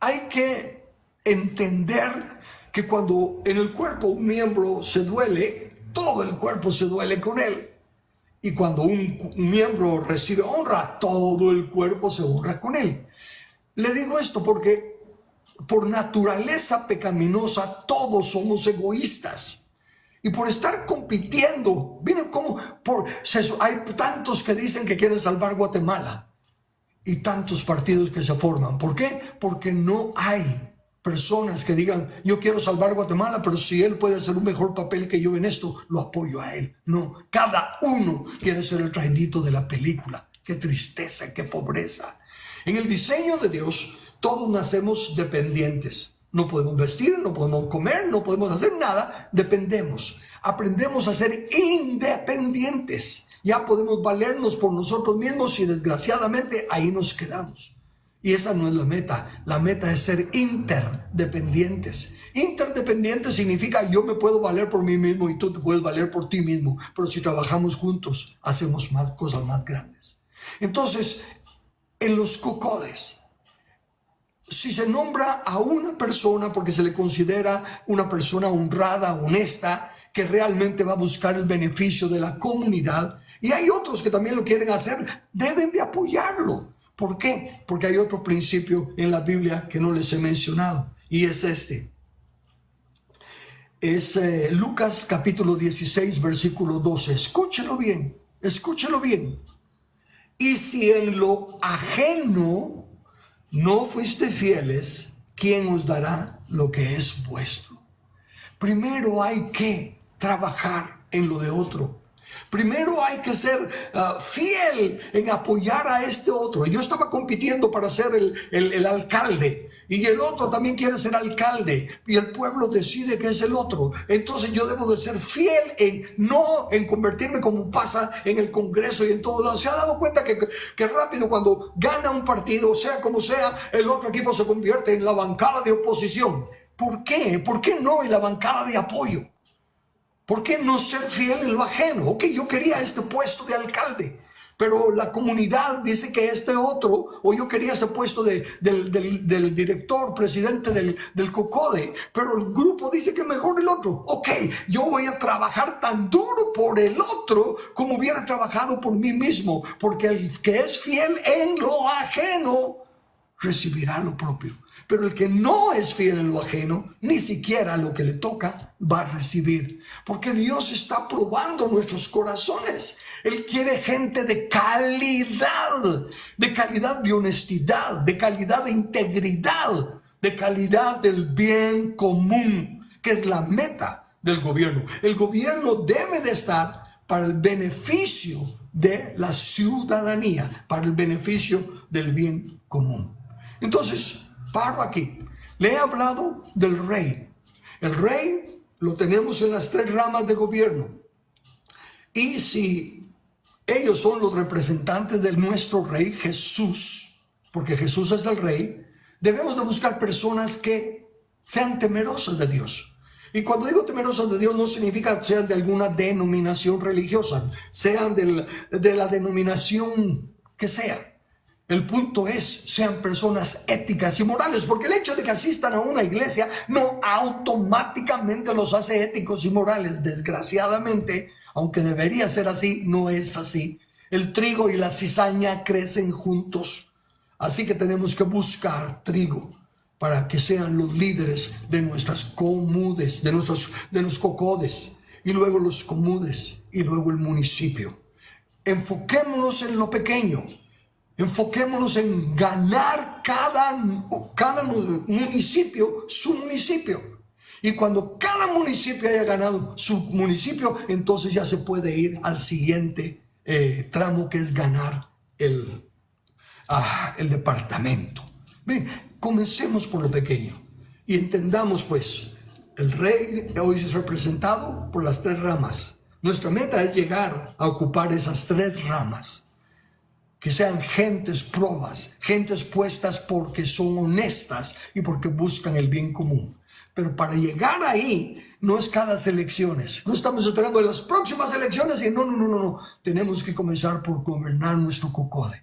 hay que entender que cuando en el cuerpo un miembro se duele, todo el cuerpo se duele con él. Y cuando un miembro recibe honra, todo el cuerpo se honra con él. Le digo esto porque por naturaleza pecaminosa todos somos egoístas. Y por estar compitiendo, miren cómo hay tantos que dicen que quieren salvar Guatemala. Y tantos partidos que se forman. ¿Por qué? Porque no hay personas que digan, yo quiero salvar Guatemala, pero si él puede hacer un mejor papel que yo en esto, lo apoyo a él. No, cada uno quiere ser el traidito de la película. Qué tristeza, qué pobreza. En el diseño de Dios, todos nacemos dependientes. No podemos vestir, no podemos comer, no podemos hacer nada, dependemos. Aprendemos a ser independientes. Ya podemos valernos por nosotros mismos y desgraciadamente ahí nos quedamos. Y esa no es la meta. La meta es ser interdependientes. Interdependiente significa yo me puedo valer por mí mismo y tú te puedes valer por ti mismo. Pero si trabajamos juntos, hacemos más cosas más grandes. Entonces, en los cocodes, si se nombra a una persona porque se le considera una persona honrada, honesta, que realmente va a buscar el beneficio de la comunidad, y hay otros que también lo quieren hacer, deben de apoyarlo. ¿Por qué? Porque hay otro principio en la Biblia que no les he mencionado, y es este. Es Lucas capítulo 16, versículo 12. Escúchelo bien, escúchelo bien. Y si en lo ajeno no fuiste fieles, ¿quién os dará lo que es vuestro? Primero hay que trabajar en lo de otro. Primero hay que ser fiel en apoyar a este otro. Yo estaba compitiendo para ser el alcalde y el otro también quiere ser alcalde y el pueblo decide que es el otro. Entonces yo debo de ser fiel no en convertirme como pasa en el Congreso y en todos lados. ¿Se ha dado cuenta que rápido cuando gana un partido, sea como sea, el otro equipo se convierte en la bancada de oposición? ¿Por qué? ¿Por qué no en la bancada de apoyo? ¿Por qué no ser fiel en lo ajeno? Ok, yo quería este puesto de alcalde, pero la comunidad dice que este otro, o yo quería ese puesto del director, presidente del COCODE, pero el grupo dice que mejor el otro. Ok, yo voy a trabajar tan duro por el otro como hubiera trabajado por mí mismo, porque el que es fiel en lo ajeno recibirá lo propio. Pero el que no es fiel en lo ajeno, ni siquiera lo que le toca, va a recibir. Porque Dios está probando nuestros corazones. Él quiere gente de calidad de honestidad, de calidad de integridad, de calidad del bien común, que es la meta del gobierno. El gobierno debe de estar para el beneficio de la ciudadanía, para el beneficio del bien común. Entonces, paro aquí. Le he hablado del rey. El rey lo tenemos en las 3 ramas de gobierno. Y si ellos son los representantes de nuestro rey Jesús, porque Jesús es el rey, debemos de buscar personas que sean temerosas de Dios. Y cuando digo temerosas de Dios no significa que sean de alguna denominación religiosa, sean de la denominación que sea. El punto es, sean personas éticas y morales, porque el hecho de que asistan a una iglesia no automáticamente los hace éticos y morales. Desgraciadamente, aunque debería ser así, no es así. El trigo y la cizaña crecen juntos, así que tenemos que buscar trigo para que sean los líderes de nuestras comudes, de los cocodes, y luego los comudes, y luego el municipio. Enfoquémonos en lo pequeño. Enfoquémonos en ganar cada municipio su municipio. Y cuando cada municipio haya ganado su municipio, entonces ya se puede ir al siguiente tramo, que es ganar el departamento. Bien, comencemos por lo pequeño y entendamos pues, el rey hoy es representado por las 3 ramas. Nuestra meta es llegar a ocupar esas 3 ramas. Que sean gentes probas, gentes puestas porque son honestas y porque buscan el bien común. Pero para llegar ahí, no es cada elecciones. No estamos esperando en las próximas elecciones y no. Tenemos que comenzar por gobernar nuestro COCODE.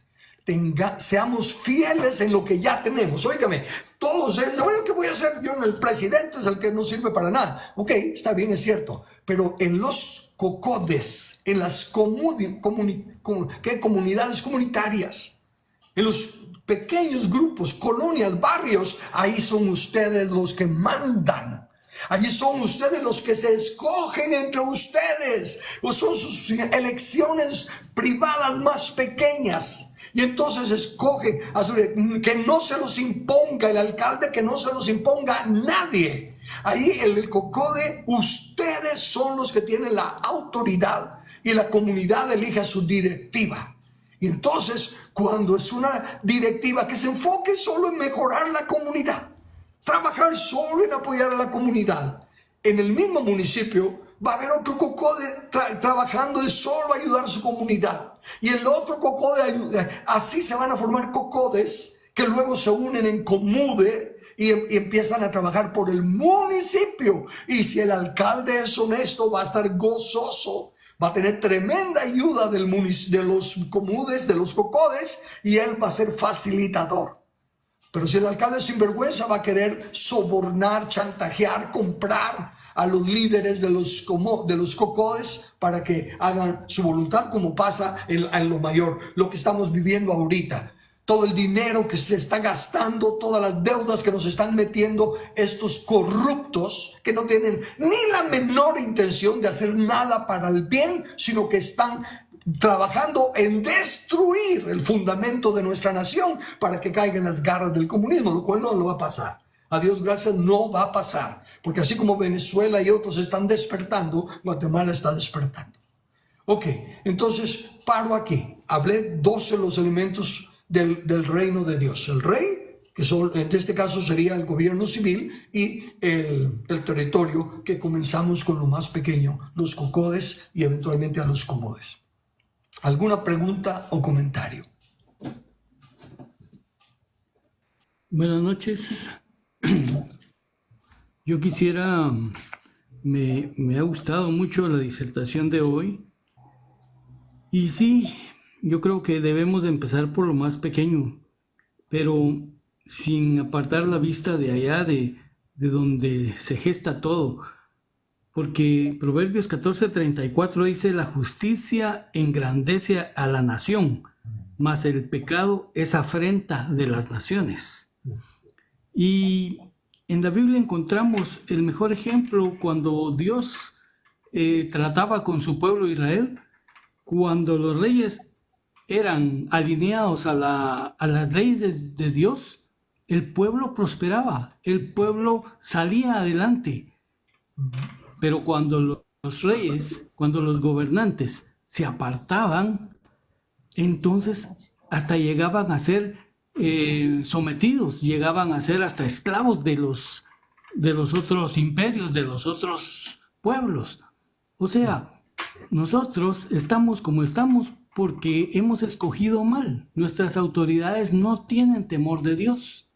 Seamos fieles en lo que ya tenemos. Óigame, todos dicen, bueno, ¿qué voy a hacer? Yo, el presidente es el que no sirve para nada. Ok, está bien, es cierto. Pero en los COCODES, en las comunidades comunitarias, en los pequeños grupos, colonias, barrios, ahí son ustedes los que mandan. Allí son ustedes los que se escogen entre ustedes. O son sus elecciones privadas más pequeñas. Y entonces escogen que no se los imponga el alcalde, que no se los imponga nadie. Ahí en el COCODE, ustedes son los que tienen la autoridad y la comunidad elige a su directiva. Y entonces, cuando es una directiva que se enfoque solo en mejorar la comunidad, trabajar solo en apoyar a la comunidad, en el mismo municipio va a haber otro COCODE trabajando de solo ayudar a su comunidad. Y el otro COCODE, así se van a formar COCODES que luego se unen en COMUDE y empiezan a trabajar por el municipio. Y si el alcalde es honesto, va a estar gozoso, va a tener tremenda ayuda de los COMUDES, de los COCODES, y él va a ser facilitador. Pero si el alcalde es sinvergüenza, va a querer sobornar, chantajear, comprar a los líderes de los COCODES para que hagan su voluntad, como pasa en lo mayor, lo que estamos viviendo ahorita. Todo el dinero que se está gastando, todas las deudas que nos están metiendo estos corruptos que no tienen ni la menor intención de hacer nada para el bien, sino que están trabajando en destruir el fundamento de nuestra nación para que caiga en las garras del comunismo, lo cual no lo va a pasar. A Dios gracias, no va a pasar, porque así como Venezuela y otros están despertando, Guatemala está despertando. Ok, entonces paro aquí. Hablé 12 los elementos del reino de Dios. El rey, que en este caso sería el gobierno civil, y el territorio, que comenzamos con lo más pequeño, los COCODES y eventualmente a los COMODES. ¿Alguna pregunta o comentario? Buenas noches. Yo quisiera, me ha gustado mucho la disertación de hoy. Y sí, yo creo que debemos de empezar por lo más pequeño, pero sin apartar la vista de allá, de donde se gesta todo. Porque Proverbios 14:34 dice, la justicia engrandece a la nación, mas el pecado es afrenta de las naciones. Y en la Biblia encontramos el mejor ejemplo cuando Dios trataba con su pueblo Israel, cuando los reyes eran alineados a las leyes de Dios, el pueblo prosperaba, el pueblo salía adelante. Pero cuando los reyes, cuando los gobernantes se apartaban, entonces hasta llegaban a ser sometidos, llegaban a ser hasta esclavos de los otros imperios, de los otros pueblos. O sea, nosotros estamos como estamos porque hemos escogido mal. Nuestras autoridades no tienen temor de Dios.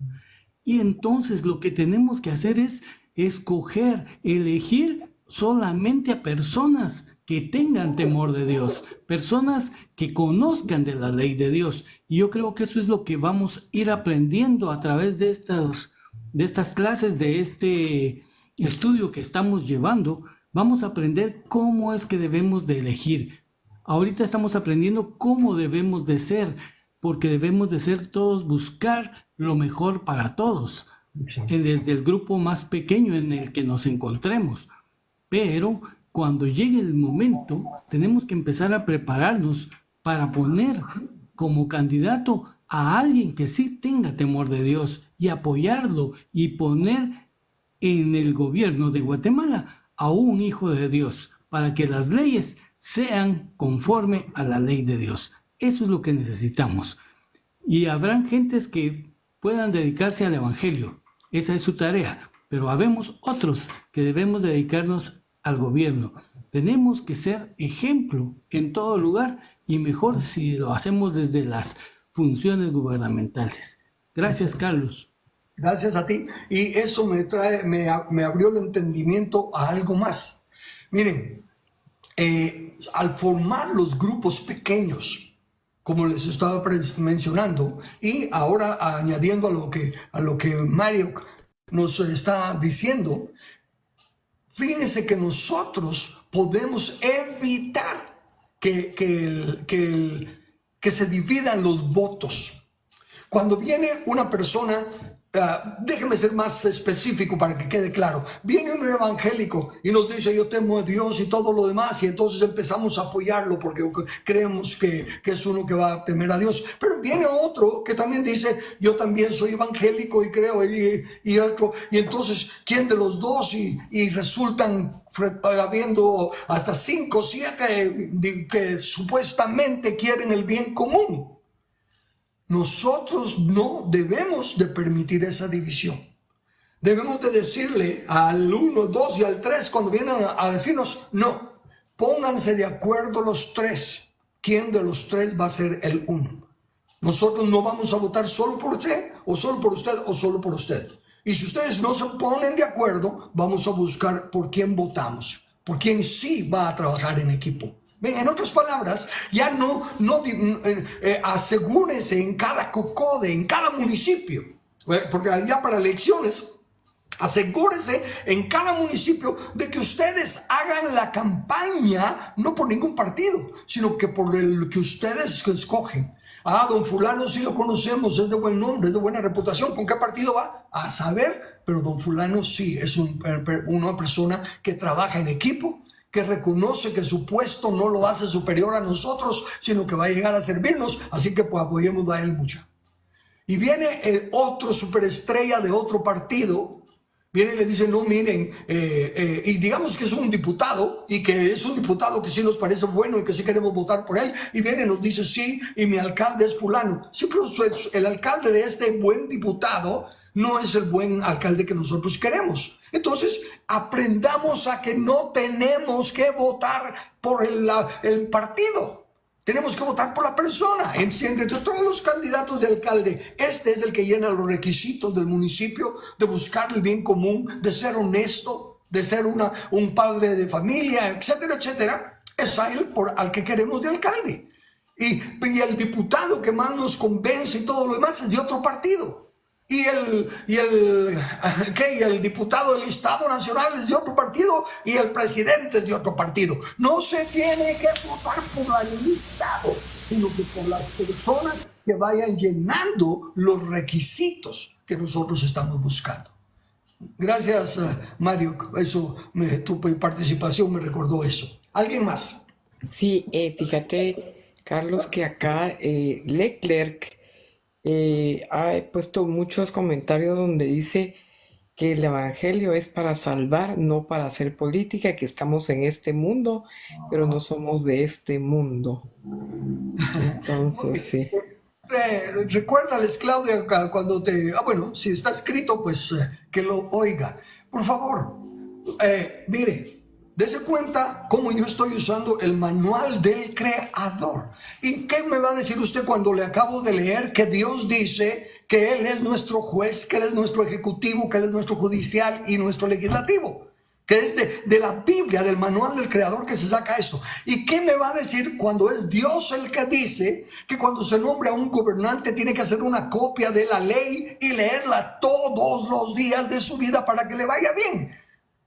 Y entonces lo que tenemos que hacer es escoger, elegir solamente a personas que tengan temor de Dios, personas que conozcan de la ley de Dios. Y yo creo que eso es lo que vamos a ir aprendiendo a través de estas clases, de este estudio que estamos llevando. Vamos a aprender cómo es que debemos de elegir. Ahorita estamos aprendiendo cómo debemos de ser, porque debemos de ser todos, buscar lo mejor para todos, desde el grupo más pequeño en el que nos encontremos. Pero cuando llegue el momento, tenemos que empezar a prepararnos para poner como candidato a alguien que sí tenga temor de Dios y apoyarlo y poner en el gobierno de Guatemala a un hijo de Dios para que las leyes sean conforme a la ley de Dios. Eso es lo que necesitamos. Y habrán gentes que puedan dedicarse al evangelio. Esa es su tarea. Pero habemos otros que debemos dedicarnos al gobierno. Tenemos que ser ejemplo en todo lugar y mejor si lo hacemos desde las funciones gubernamentales. Gracias, Carlos. Gracias a ti. Y eso me abrió el entendimiento a algo más. Miren, al formar los grupos pequeños, como les estaba mencionando, y ahora añadiendo a lo que Mario nos está diciendo, fíjense que nosotros podemos evitar que se dividan los votos. Cuando viene una persona, déjeme ser más específico para que quede claro, viene un evangélico y nos dice yo temo a Dios y todo lo demás, y entonces empezamos a apoyarlo porque creemos que es uno que va a temer a Dios. Pero viene otro que también dice yo también soy evangélico y creo, y otro, y entonces ¿quién de los dos? Y resultan habiendo hasta 5 o 7 que supuestamente quieren el bien común. Nosotros no debemos de permitir esa división. Debemos de decirle al 1, 2 y al 3 cuando vienen a decirnos, no, pónganse de acuerdo los 3. ¿Quién de los 3 va a ser el 1? Nosotros no vamos a votar solo por usted, o solo por usted, o solo por usted. Y si ustedes no se ponen de acuerdo, vamos a buscar por quién votamos, por quién sí va a trabajar en equipo. En otras palabras, ya no asegúrense en cada COCODE, en cada municipio, porque ya para elecciones, asegúrense en cada municipio de que ustedes hagan la campaña no por ningún partido, sino que por el que ustedes escogen. Ah, don fulano sí lo conocemos, es de buen nombre, es de buena reputación. ¿Con qué partido va? A saber, pero don fulano sí es una persona que trabaja en equipo, que reconoce que su puesto no lo hace superior a nosotros, sino que va a llegar a servirnos, así que pues apoyemos a él mucho. Y viene el otro superestrella de otro partido, viene y le dice, no, miren, y digamos que es un diputado, y que es un diputado que sí nos parece bueno y que sí queremos votar por él, y viene y nos dice, sí, y mi alcalde es fulano. Sí, pero el alcalde de este buen diputado no es el buen alcalde que nosotros queremos. Entonces, aprendamos a que no tenemos que votar por el partido. Tenemos que votar por la persona. Entre todos los candidatos de alcalde, este es el que llena los requisitos del municipio, de buscar el bien común, de ser honesto, de ser un padre de familia, etcétera, etcétera. Es a él al que queremos de alcalde. Y el diputado que más nos convence y todo lo demás es de otro partido. Y el diputado del Estado Nacional es de otro partido y el presidente es de otro partido. No se tiene que votar por el Estado, sino que por las personas que vayan llenando los requisitos que nosotros estamos buscando. Gracias, Mario. Tu participación me recordó eso. ¿Alguien más? Sí, fíjate, Carlos, que acá Leclerc ha puesto muchos comentarios donde dice que el Evangelio es para salvar, no para hacer política, que estamos en este mundo, pero no somos de este mundo. Entonces, sí. Recuérdales, Claudia, cuando bueno, si está escrito, pues que lo oiga. Por favor, mire, dése cuenta cómo yo estoy usando el manual del Creador. ¿Y qué me va a decir usted cuando le acabo de leer que Dios dice que Él es nuestro juez, que Él es nuestro ejecutivo, que Él es nuestro judicial y nuestro legislativo? Que es de la Biblia, del manual del Creador que se saca esto. ¿Y qué me va a decir cuando es Dios el que dice que cuando se nombra a un gobernante tiene que hacer una copia de la ley y leerla todos los días de su vida para que le vaya bien?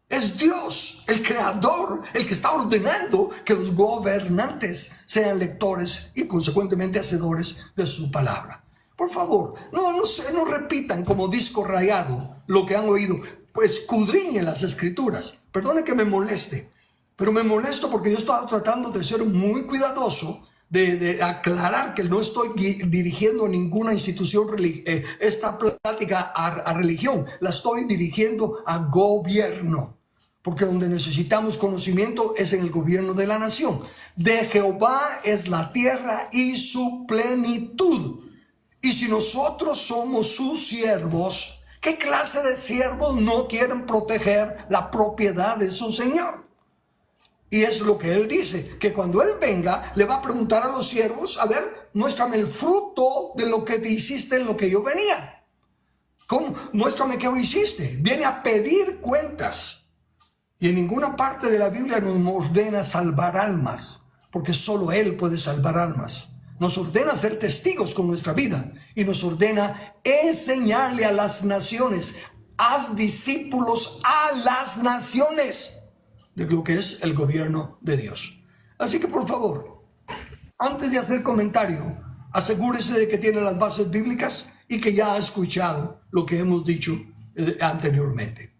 Es Dios, el Creador, el que está ordenando que los gobernantes sean lectores y consecuentemente hacedores de su palabra. Por favor, no repitan como disco rayado lo que han oído. Pues escudriñen las escrituras. Perdone que me moleste, pero me molesto porque yo estaba tratando de ser muy cuidadoso, de aclarar que no estoy dirigiendo ninguna institución, esta plática a religión, la estoy dirigiendo a gobierno, porque donde necesitamos conocimiento es en el gobierno de la nación. De Jehová es la tierra y su plenitud. Y si nosotros somos sus siervos, ¿qué clase de siervos no quieren proteger la propiedad de su Señor? Y es lo que Él dice, que cuando Él venga, le va a preguntar a los siervos, a ver, muéstrame el fruto de lo que te hiciste en lo que yo venía. ¿Cómo? Muéstrame qué hiciste. Viene a pedir cuentas. Y en ninguna parte de la Biblia nos ordena salvar almas, porque solo Él puede salvar almas. Nos ordena ser testigos con nuestra vida y nos ordena enseñarle a las naciones. Haz discípulos a las naciones de lo que es el gobierno de Dios. Así que por favor, antes de hacer comentario, asegúrese de que tiene las bases bíblicas y que ya ha escuchado lo que hemos dicho anteriormente.